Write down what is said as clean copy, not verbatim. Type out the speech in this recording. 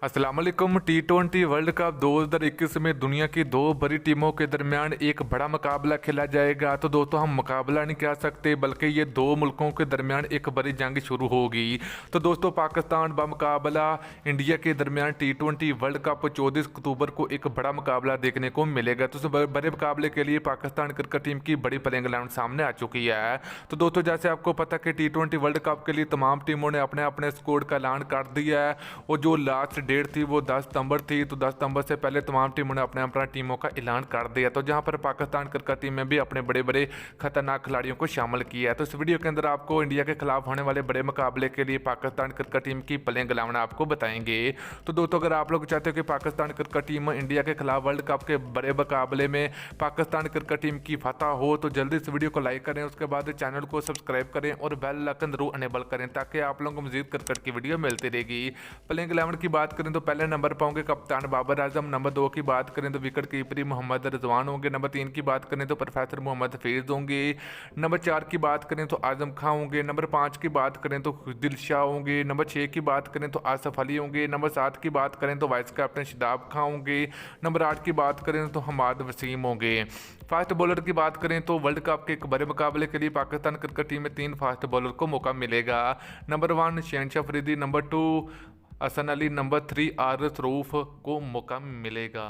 अस्सलाम वालेकुम। टी20 world cup 2021 में दुनिया की दो बड़ी टीमों के दरमियान एक बड़ा मुकाबला खेला जाएगा। तो दोस्तों हम मुकाबला नहीं कह सकते बल्कि ये दो मुल्कों के दरमियान एक बड़ी जंग शुरू होगी। तो दोस्तों पाकिस्तान बमुकाबला इंडिया के दरमियान टी20 वर्ल्ड कप 24 अक्टूबर को एक बड़ा मुकाबला देखने को मिलेगा। तो इस बड़े मुकाबले के लिए पाकिस्तान क्रिकेट टीम की बड़ी प्लेइंग 11 सामने आ चुकी है। तो दोस्तों जैसे आपको पता कि टी20 वर्ल्ड कप के लिए तमाम टीमों ने अपने अपने स्कोर का ऐलान कर दिया है और जो लास्ट डेट थी वो 10 सितंबर थी। तो 10 सितंबर से पहले तमाम टीमों ने अपने अपना टीमों का ऐलान कर दिया। तो जहां पर पाकिस्तान क्रिकेट टीम में भी अपने बड़े बड़े खतरनाक खिलाड़ियों को शामिल किया है। तो इस वीडियो के अंदर आपको इंडिया के खिलाफ होने वाले बड़े मुकाबले के लिए पाकिस्तान क्रिकेट टीम की प्लेइंग 11 आपको बताएंगे। तो दोस्तों अगर आप लोग चाहते हो कि पाकिस्तान क्रिकेट टीम इंडिया के खिलाफ वर्ल्ड कप के बड़े मुकाबले में पाकिस्तान क्रिकेट टीम की फतह हो तो जल्दी इस वीडियो को लाइक करें, उसके बाद चैनल को सब्सक्राइब करें और बेल आइकन जरूर अनेबल करें ताकि आप लोगों को मजीद क्रिकेट की वीडियो मिलती रहेगी। प्लेइंग 11 की बात करें तो पहले नंबर पर होंगे कप्तान बाबर आजम। नंबर 2 की बात करें तो विकेट कीपरी मोहम्मद रिजवान होंगे। नंबर 3 की बात करें तो प्रोफेसर मोहम्मद हफीज होंगे। नंबर 4 की बात करें तो आजम खां होंगे। नंबर 5 की बात करें तो दिल शाह होंगे। नंबर 6 की बात करें तो आसफ अली होंगे। नंबर 7 की बात करें तो वाइस कैप्टन शादाब खां होंगे। नंबर 8 की बात करें तो हमाद वसीम होंगे। फास्ट बॉलर की बात करें तो वर्ल्ड कप के एक बड़े मुकाबले के लिए पाकिस्तान क्रिकेट टीम में 3 फास्ट बॉलर को मौका मिलेगा। नंबर 1 शहनशाह अफरीदी, नंबर 2 हसन अली, नंबर 3 आरिस रऊफ को मौका मिलेगा।